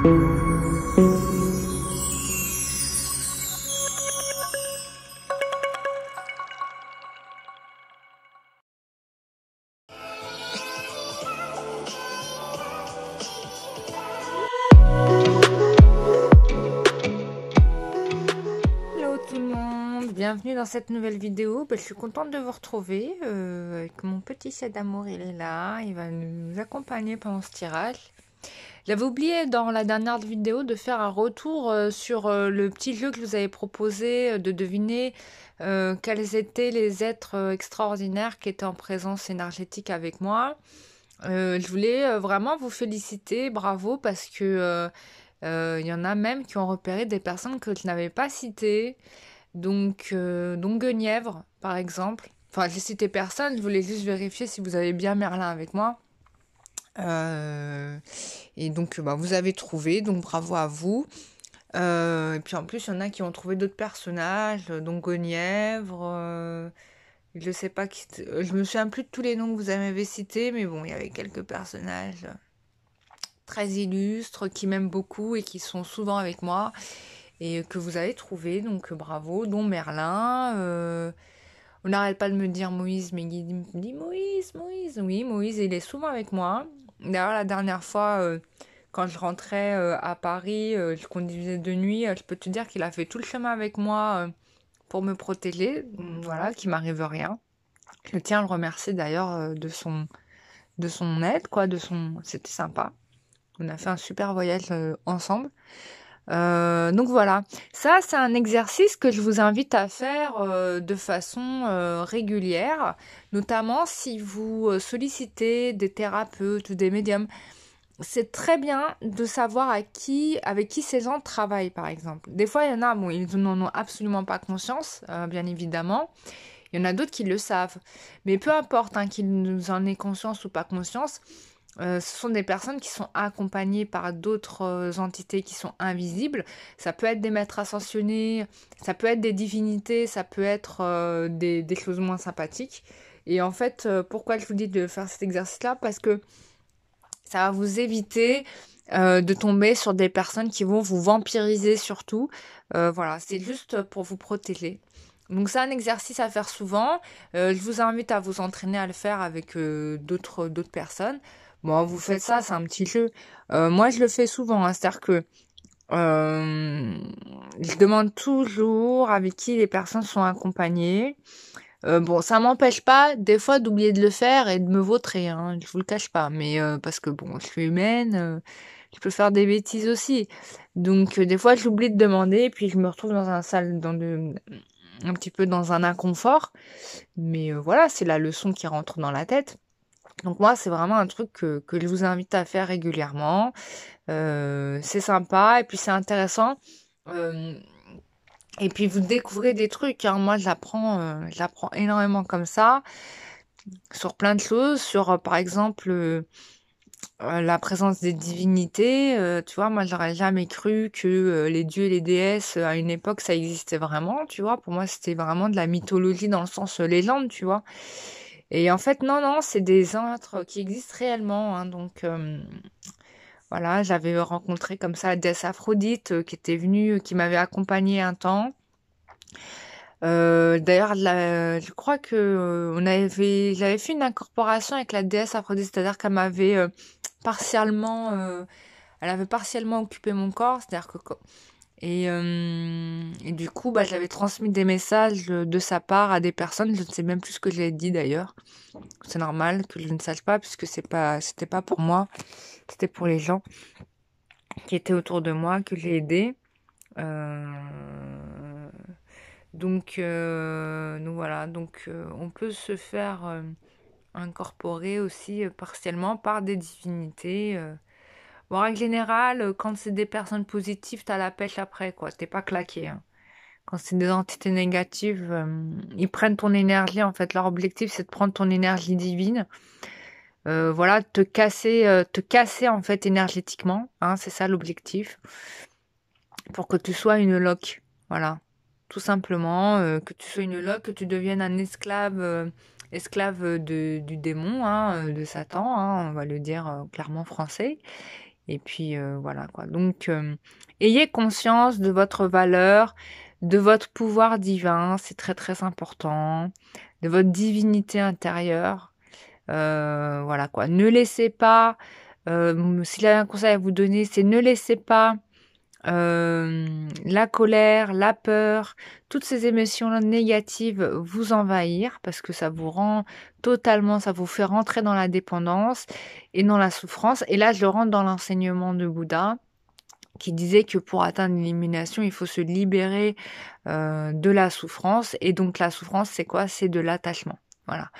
Hello tout le monde, bienvenue dans cette nouvelle vidéo. Je suis contente de vous retrouver avec mon petit chat d'amour, il est là, il va nous accompagner pendant ce tirage. J'avais oublié dans la dernière vidéo de faire un retour sur le petit jeu que je vous avais proposé de deviner quels étaient les êtres extraordinaires qui étaient en présence énergétique avec moi. Je voulais vraiment vous féliciter, bravo, parce que il y en a même qui ont repéré des personnes que je n'avais pas citées. Donc Guenièvre, par exemple. Enfin, j'ai cité personne, je voulais juste vérifier si vous avez bien Merlin avec moi. Et donc, vous avez trouvé, donc bravo à vous. Et puis en plus, il y en a qui ont trouvé d'autres personnages, donc Guenièvre. Je sais pas qui. Je me souviens plus de tous les noms que vous avez cités, mais bon, il y avait quelques personnages très illustres qui m'aiment beaucoup et qui sont souvent avec moi et que vous avez trouvé, donc bravo, dont Merlin. On n'arrête pas de me dire Moïse, mais il me dit Moïse, Moïse. Oui, Moïse, il est souvent avec moi. D'ailleurs, la dernière fois, quand je rentrais à Paris, je conduisais de nuit, je peux te dire qu'il a fait tout le chemin avec moi pour me protéger, voilà, qu'il m'arrive rien. Je tiens à le remercier d'ailleurs de son aide, quoi, C'était sympa. On a fait un super voyage ensemble. Donc voilà, ça c'est un exercice que je vous invite à faire de façon régulière, notamment si vous sollicitez des thérapeutes ou des médiums. C'est très bien de savoir avec qui ces gens travaillent, par exemple. Des fois, il y en a, bon, ils n'en ont absolument pas conscience, bien évidemment. Il y en a d'autres qui le savent. Mais peu importe qu'ils en aient conscience ou pas conscience, ce sont des personnes qui sont accompagnées par d'autres entités qui sont invisibles. Ça peut être des maîtres ascensionnés, ça peut être des divinités, ça peut être des choses moins sympathiques. Et en fait, pourquoi je vous dis de faire cet exercice-là? Parce que ça va vous éviter de tomber sur des personnes qui vont vous vampiriser surtout. Voilà, c'est juste pour vous protéger. Donc c'est un exercice à faire souvent. Je vous invite à vous entraîner à le faire avec d'autres personnes. Bon, vous faites ça, c'est un petit jeu. Moi, je le fais souvent, hein, c'est-à-dire que je demande toujours avec qui les personnes sont accompagnées. Bon, ça m'empêche pas des fois d'oublier de le faire et de me vautrer, hein, je vous le cache pas. Mais parce que bon, je suis humaine, je peux faire des bêtises aussi. Donc des fois, j'oublie de demander et puis je me retrouve dans un petit peu dans un inconfort. Mais voilà, c'est la leçon qui rentre dans la tête. Donc moi, c'est vraiment un truc que je vous invite à faire régulièrement. C'est sympa et puis c'est intéressant. Euh, et puis vous découvrez des trucs, hein. Moi, j'apprends énormément comme ça, sur plein de choses, sur par exemple la présence des divinités. Tu vois, moi, j'aurais jamais cru que les dieux et les déesses, à une époque, ça existait vraiment, tu vois. Pour moi, c'était vraiment de la mythologie dans le sens légende, tu vois. Et en fait, non, non, c'est des êtres qui existent réellement, hein. Donc, voilà, j'avais rencontré comme ça la déesse Aphrodite qui était venue, qui m'avait accompagnée un temps. D'ailleurs, je crois que j'avais fait une incorporation avec la déesse Aphrodite, c'est-à-dire qu'elle m'avait partiellement, elle avait partiellement occupé mon corps, c'est-à-dire que et du coup, j'avais transmis des messages de sa part à des personnes. Je ne sais même plus ce que j'ai dit d'ailleurs. C'est normal que je ne sache pas puisque c'était pas pour moi, c'était pour les gens qui étaient autour de moi que j'ai aidé. Euh, donc voilà, on peut se faire incorporer aussi partiellement par des divinités. Bon, en règle générale, quand c'est des personnes positives, t'as la pêche après, quoi. T'es pas claqué, hein. Quand c'est des entités négatives, ils prennent ton énergie, en fait. Leur objectif, c'est de prendre ton énergie divine. Voilà, te casser, en fait, énergétiquement, hein, c'est ça l'objectif. Pour que tu sois une loque. Voilà. Tout simplement, que tu sois une loque, que tu deviennes un esclave du démon, hein, de Satan, hein, on va le dire clairement français. Et puis, voilà quoi. Donc, ayez conscience de votre valeur, de votre pouvoir divin, c'est très très important, de votre divinité intérieure. Voilà quoi. Ne laissez pas, s'il y a un conseil à vous donner, c'est ne laissez pas la colère, la peur, toutes ces émotions négatives vous envahir parce que ça vous rend totalement, ça vous fait rentrer dans la dépendance et dans la souffrance. Et là, je rentre dans l'enseignement de Bouddha qui disait que pour atteindre l'illumination, il faut se libérer de la souffrance. Et donc la souffrance, c'est quoi? C'est de l'attachement. Voilà.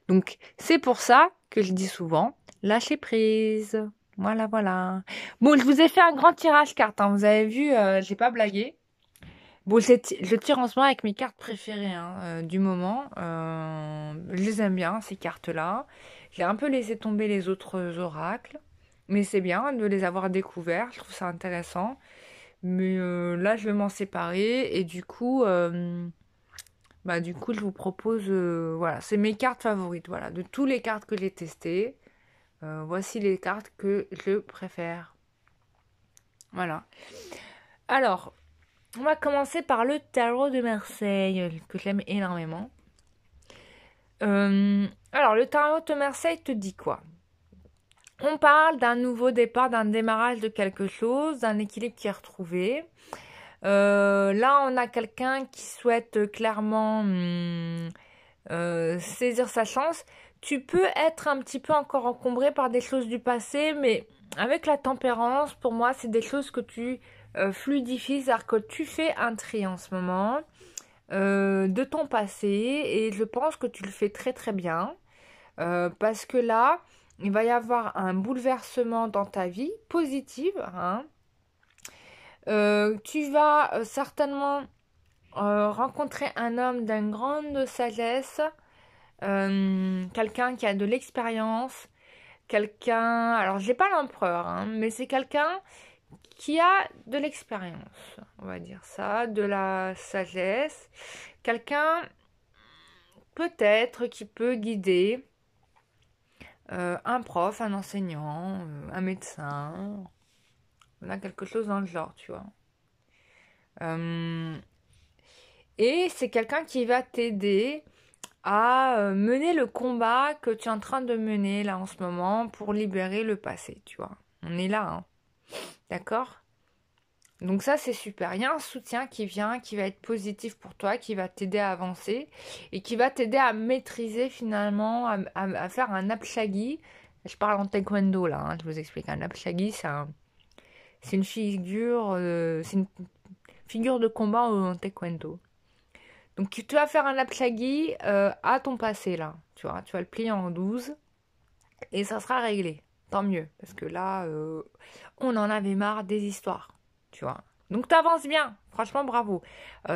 Donc c'est pour ça que je dis souvent, lâchez prise. Voilà, voilà. Bon, je vous ai fait un grand tirage carte, hein. Vous avez vu, j'ai pas blagué. Bon, je tire en ce moment avec mes cartes préférées hein, du moment. Je les aime bien, ces cartes-là. J'ai un peu laissé tomber les autres oracles. Mais c'est bien de les avoir découverts. Je trouve ça intéressant. Mais là, je vais m'en séparer. Et du coup, je vous propose... voilà, c'est mes cartes favorites. Voilà, de toutes les cartes que j'ai testées. Voici les cartes que je préfère. Voilà. Alors, on va commencer par le tarot de Marseille, que j'aime énormément. Alors, le tarot de Marseille te dit quoi? On parle d'un nouveau départ, d'un démarrage de quelque chose, d'un équilibre qui est retrouvé. Là, on a quelqu'un qui souhaite clairement saisir sa chance. Tu peux être un petit peu encore encombré par des choses du passé, mais avec la tempérance, pour moi, c'est des choses que tu fluidifies, c'est-à-dire que tu fais un tri en ce moment de ton passé, et je pense que tu le fais très très bien, parce que là, il va y avoir un bouleversement dans ta vie, positive, hein. Tu vas certainement rencontrer un homme d'une grande sagesse, quelqu'un qui a de l'expérience, quelqu'un, alors j'ai pas l'empereur, hein, mais c'est quelqu'un qui a de l'expérience, on va dire ça, de la sagesse, quelqu'un peut-être qui peut guider un prof, un enseignant, un médecin, on a quelque chose dans le genre, tu vois. Et c'est quelqu'un qui va t'aider à mener le combat que tu es en train de mener là en ce moment pour libérer le passé, tu vois. On est là, hein. D'accord? Donc ça, c'est super. Il y a un soutien qui vient, qui va être positif pour toi, qui va t'aider à avancer et qui va t'aider à maîtriser finalement, à faire un apshagi. Je parle en taekwondo là, hein, je vous explique. Un apshagi, c'est une figure, de combat en taekwondo. Donc tu vas faire un apshagi à ton passé là, tu vois. Tu vas le plier en 12 et ça sera réglé. Tant mieux, parce que là, on en avait marre des histoires, tu vois. Donc t'avances bien, franchement bravo.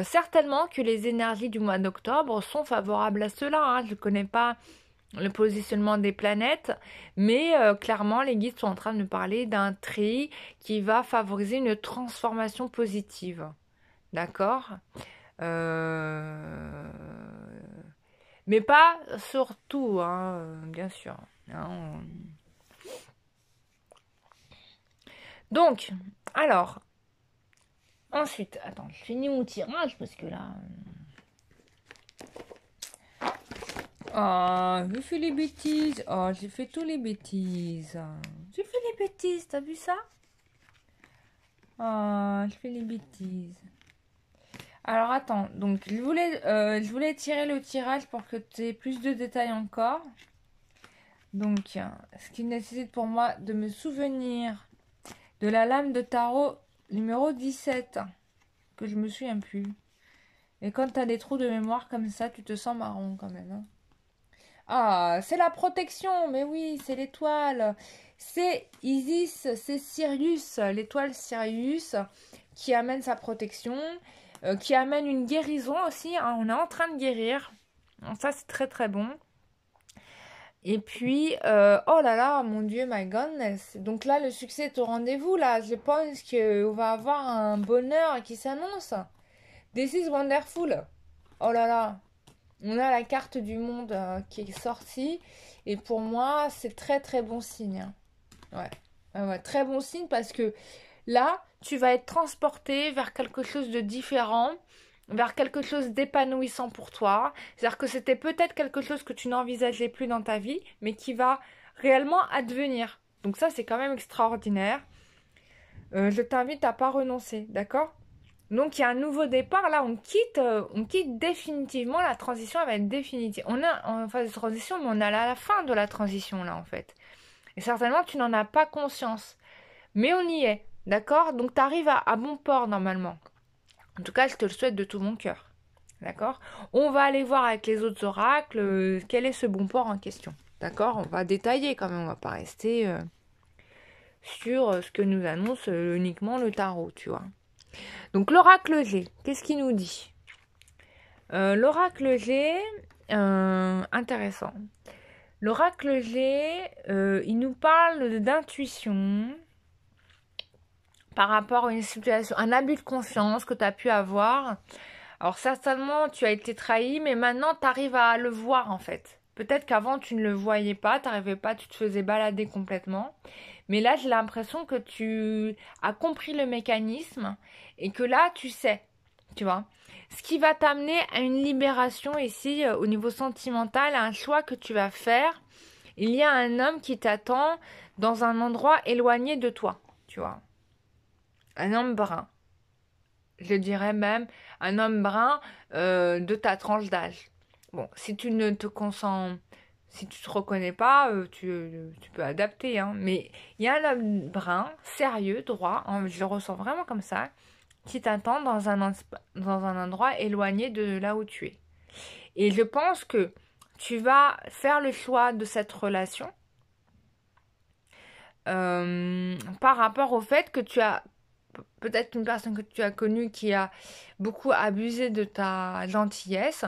Certainement que les énergies du mois d'octobre sont favorables à cela, hein. Je ne connais pas le positionnement des planètes, mais clairement les guides sont en train de me parler d'un tri qui va favoriser une transformation positive. D'accord? Mais pas surtout, hein, bien sûr. Hein. Donc, alors, ensuite, attends, je finis mon tirage parce que là... Oh, j'ai fait les bêtises. Oh, j'ai fait tous les bêtises. J'ai fait les bêtises, t'as vu ça? Oh, je fais les bêtises. Alors, attends, donc je voulais tirer le tirage pour que tu aies plus de détails encore. Donc, ce qui nécessite pour moi de me souvenir de la lame de tarot numéro 17, que je me souviens plus. Et quand tu as des trous de mémoire comme ça, tu te sens marron quand même, hein. Ah, c'est la protection, mais oui, c'est l'étoile. C'est Isis, c'est Sirius, l'étoile Sirius, qui amène sa protection, qui amène une guérison aussi, hein. On est en train de guérir. Donc ça, c'est très très bon. Et puis, oh là là, mon Dieu, my goodness. Donc là, le succès est au rendez-vous, là. Je pense qu'on va avoir un bonheur qui s'annonce. This is wonderful. Oh là là. On a la carte du monde qui est sortie. Et pour moi, c'est très très bon signe. Ouais. Ouais, très bon signe parce que là, tu vas être transporté vers quelque chose de différent, vers quelque chose d'épanouissant pour toi. C'est-à-dire que c'était peut-être quelque chose que tu n'envisageais plus dans ta vie, mais qui va réellement advenir. Donc ça, c'est quand même extraordinaire. Je t'invite à pas renoncer, d'accord? Donc il y a un nouveau départ, là on quitte définitivement, la transition elle va être définitive. On est en phase de transition, mais on est à la fin de la transition là en fait. Et certainement tu n'en as pas conscience. Mais on y est, d'accord? Donc tu arrives à bon port normalement. En tout cas, je te le souhaite de tout mon cœur. D'accord? On va aller voir avec les autres oracles quel est ce bon port en question. D'accord? On va détailler quand même, on va pas rester sur ce que nous annonce uniquement le tarot, tu vois. Donc l'oracle G, qu'est-ce qu'il nous dit? L'oracle G, intéressant. L'oracle G, il nous parle d'intuition par rapport à une situation, un abus de confiance que tu as pu avoir. Alors certainement, tu as été trahi, mais maintenant, tu arrives à le voir en fait. Peut-être qu'avant, tu ne le voyais pas, tu n'arrivais pas, tu te faisais balader complètement. Mais là, j'ai l'impression que tu as compris le mécanisme et que là, tu sais, tu vois. Ce qui va t'amener à une libération ici, au niveau sentimental, à un choix que tu vas faire. Il y a un homme qui t'attend dans un endroit éloigné de toi, tu vois. Un homme brun. Je dirais même un homme brun de ta tranche d'âge. Bon, si tu ne te consens, si tu te reconnais pas, tu peux adapter, hein. Mais il y a un homme brun, sérieux, droit, hein, je le ressens vraiment comme ça, qui t'attend dans un endroit éloigné de là où tu es. Et je pense que tu vas faire le choix de cette relation par rapport au fait que tu as peut-être une personne que tu as connue qui a beaucoup abusé de ta gentillesse.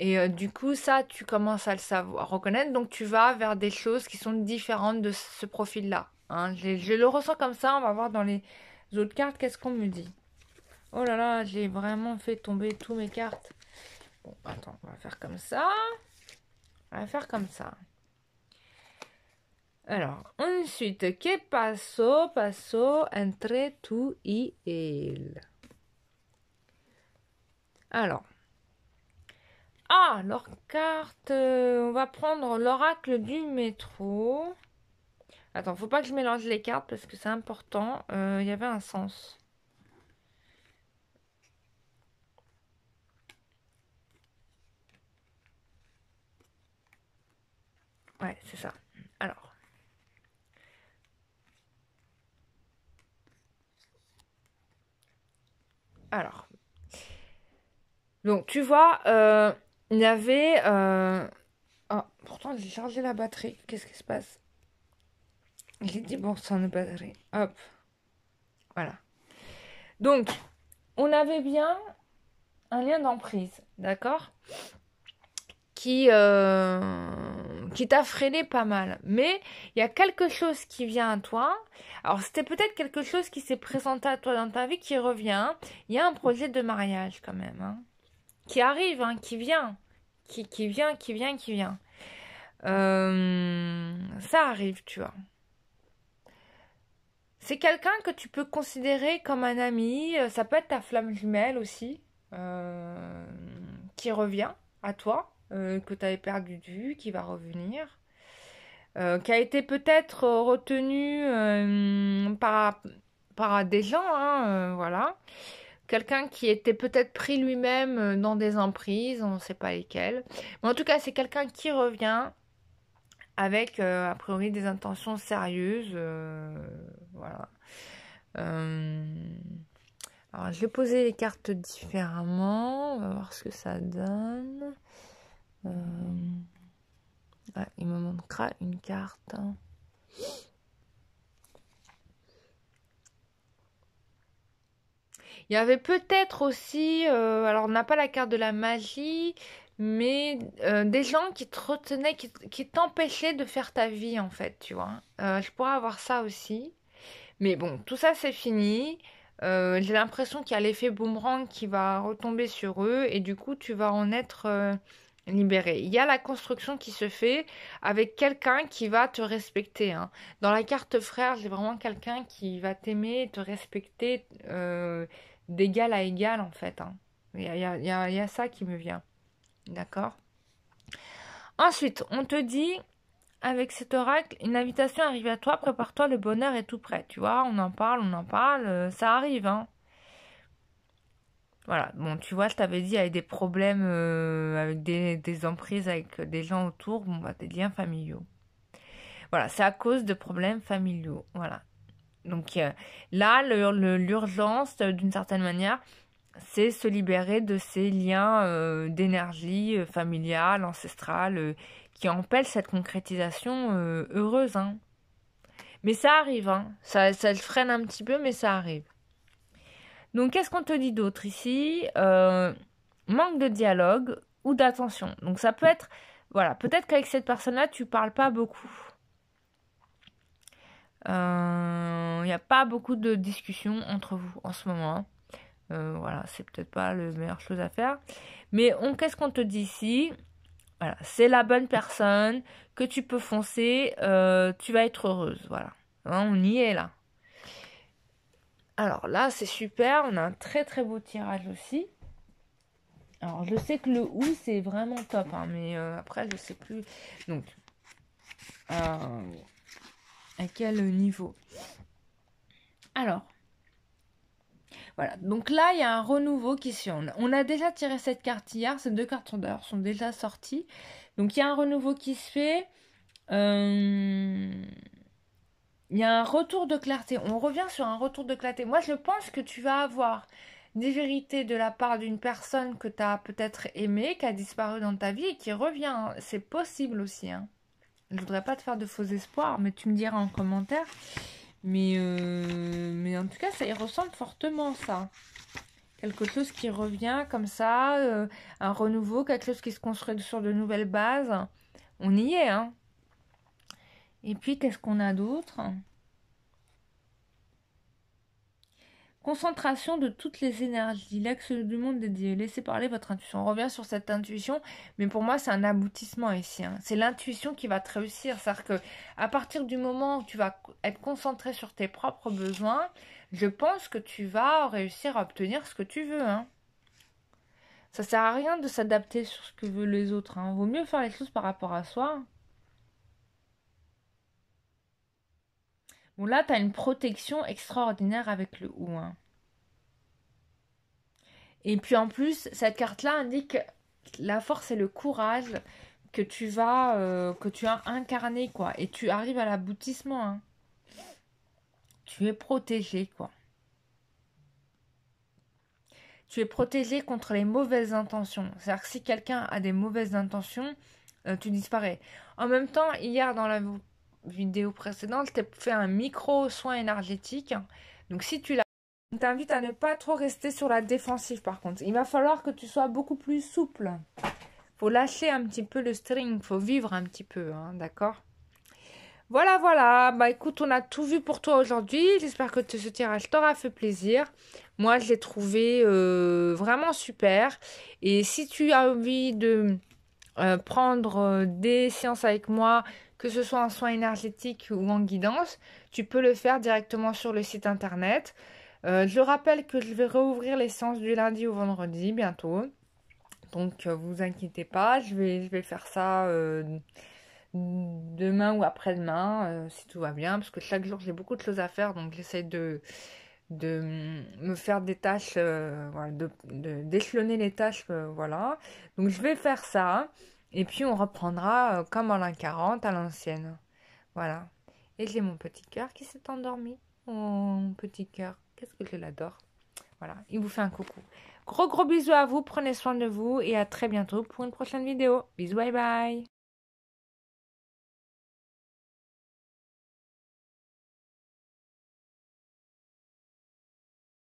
Et du coup, ça, tu commences à le savoir, reconnaître. Donc, tu vas vers des choses qui sont différentes de ce profil-là. Hein. Je le ressens comme ça. On va voir dans les autres cartes qu'est-ce qu'on me dit. Oh là là, j'ai vraiment fait tomber toutes mes cartes. Bon, attends, on va faire comme ça. On va faire comme ça. Alors, ensuite, que pasó entre tú y él? Alors, leur carte, on va prendre l'oracle du métro. Attends, faut pas que je mélange les cartes parce que c'est important. Il y avait un sens. Ouais, c'est ça. Alors. Donc, tu vois, il y avait... Oh, pourtant, j'ai chargé la batterie. Qu'est-ce qui se passe? J'ai 10% de batterie. Hop. Voilà. Donc, on avait bien un lien d'emprise, d'accord? Qui t'a freiné pas mal. Mais il y a quelque chose qui vient à toi. Alors, c'était peut-être quelque chose qui s'est présenté à toi dans ta vie qui revient. Il y a un projet de mariage quand même, hein, qui arrive, hein, qui vient. Qui vient. Ça arrive, tu vois. C'est quelqu'un que tu peux considérer comme un ami. Ça peut être ta flamme jumelle aussi, qui revient à toi, que tu avais perdu de vue, qui va revenir, qui a été peut-être retenu par des gens, hein, voilà. Quelqu'un qui était peut-être pris lui-même dans des emprises, on ne sait pas lesquelles. Mais en tout cas, c'est quelqu'un qui revient avec a priori des intentions sérieuses, voilà. Alors je vais poser les cartes différemment, on va voir ce que ça donne. Il me manquera une carte. Il y avait peut-être aussi, alors on n'a pas la carte de la magie, mais des gens qui te retenaient, qui t'empêchaient de faire ta vie en fait, tu vois. Je pourrais avoir ça aussi. Mais bon, tout ça c'est fini. J'ai l'impression qu'il y a l'effet boomerang qui va retomber sur eux et du coup tu vas en être libéré. Il y a la construction qui se fait avec quelqu'un qui va te respecter. Hein. Dans la carte frère, j'ai vraiment quelqu'un qui va t'aimer, te respecter d'égal à égal en fait. Hein. Il y a ça qui me vient. D'accord? Ensuite, on te dit, avec cet oracle, une invitation arrive à toi, prépare-toi, le bonheur est tout prêt. Tu vois, on en parle, ça arrive. Hein. Voilà, bon, tu vois, je t'avais dit, avec des problèmes, avec des emprises, avec des gens autour, bon, bah, des liens familiaux. Voilà, c'est à cause de problèmes familiaux. Voilà. Donc là, l'urgence, d'une certaine manière, c'est se libérer de ces liens d'énergie familiale, ancestrale, qui empêchent cette concrétisation heureuse. Hein. Mais ça arrive, hein. Ça le freine un petit peu, mais ça arrive. Donc, qu'est-ce qu'on te dit d'autre ici? Manque de dialogue ou d'attention. Donc, ça peut être, voilà, peut-être qu'avec cette personne-là, tu parles pas beaucoup. Il n'y a pas beaucoup de discussions entre vous en ce moment. Voilà, c'est peut-être pas la meilleure chose à faire. Mais qu'est-ce qu'on te dit ici? Voilà, c'est la bonne personne que tu peux foncer. Tu vas être heureuse. Voilà, hein, on y est là. Alors là, c'est super. On a un très très beau tirage aussi. Alors, je sais que le ou, c'est vraiment top. Hein, mais après, je sais plus. Donc, à quel niveau? Alors, voilà. Donc là, il y a un renouveau qui se fait. On a déjà tiré cette carte hier. Ces deux cartes sont déjà sorties. Donc, il y a un renouveau qui se fait. Il y a un retour de clarté. On revient sur un retour de clarté. Moi, je pense que tu vas avoir des vérités de la part d'une personne que tu as peut-être aimée, qui a disparu dans ta vie et qui revient. Hein. C'est possible aussi. Hein. Je ne voudrais pas te faire de faux espoirs, mais tu me diras en commentaire. Mais en tout cas, ça y ressemble fortement, ça. Quelque chose qui revient comme ça, un renouveau, quelque chose qui se construit sur de nouvelles bases. On y est, hein. Et puis, qu'est-ce qu'on a d'autre? Concentration de toutes les énergies, l'axe du monde dédié. Laissez parler votre intuition. On revient sur cette intuition, mais pour moi, c'est un aboutissement ici. Hein. C'est l'intuition qui va te réussir. C'est-à-dire que à partir du moment où tu vas être concentré sur tes propres besoins, je pense que tu vas réussir à obtenir ce que tu veux. Hein. Ça sert à rien de s'adapter sur ce que veulent les autres. Hein. Vaut mieux faire les choses par rapport à soi. Bon, là, tu as une protection extraordinaire avec le ou. Hein. Et puis en plus, cette carte-là indique la force et le courage que tu as incarné, quoi. Et tu arrives à l'aboutissement. Hein. Tu es protégé, quoi. Tu es protégé contre les mauvaises intentions. C'est-à-dire que si quelqu'un a des mauvaises intentions, tu disparais. En même temps, hier dans la vidéo précédente, je t'ai fait un micro soin énergétique. Donc si tu l'as, je t'invite à ne pas trop rester sur la défensive par contre. Il va falloir que tu sois beaucoup plus souple. Faut lâcher un petit peu le string, faut vivre un petit peu, hein, d'accord? Voilà, voilà. Bah écoute, on a tout vu pour toi aujourd'hui. J'espère que ce tirage t'aura fait plaisir. Moi, je l'ai trouvé vraiment super. Et si tu as envie de prendre des séances avec moi, que ce soit en soins énergétiques ou en guidance, tu peux le faire directement sur le site internet. Je rappelle que je vais rouvrir les séances du lundi au vendredi bientôt. Donc, vous inquiétez pas, je vais faire ça demain ou après-demain, si tout va bien, parce que chaque jour j'ai beaucoup de choses à faire, donc j'essaie de me faire des tâches, voilà, d'échelonner les tâches, voilà. Donc je vais faire ça, et puis on reprendra comme en l'an 40 à l'ancienne. Voilà. Et j'ai mon petit cœur qui s'est endormi. Oh, mon petit cœur, qu'est-ce que je l'adore. Voilà, il vous fait un coucou. Gros bisous à vous, prenez soin de vous et à très bientôt pour une prochaine vidéo. Bisous, bye bye.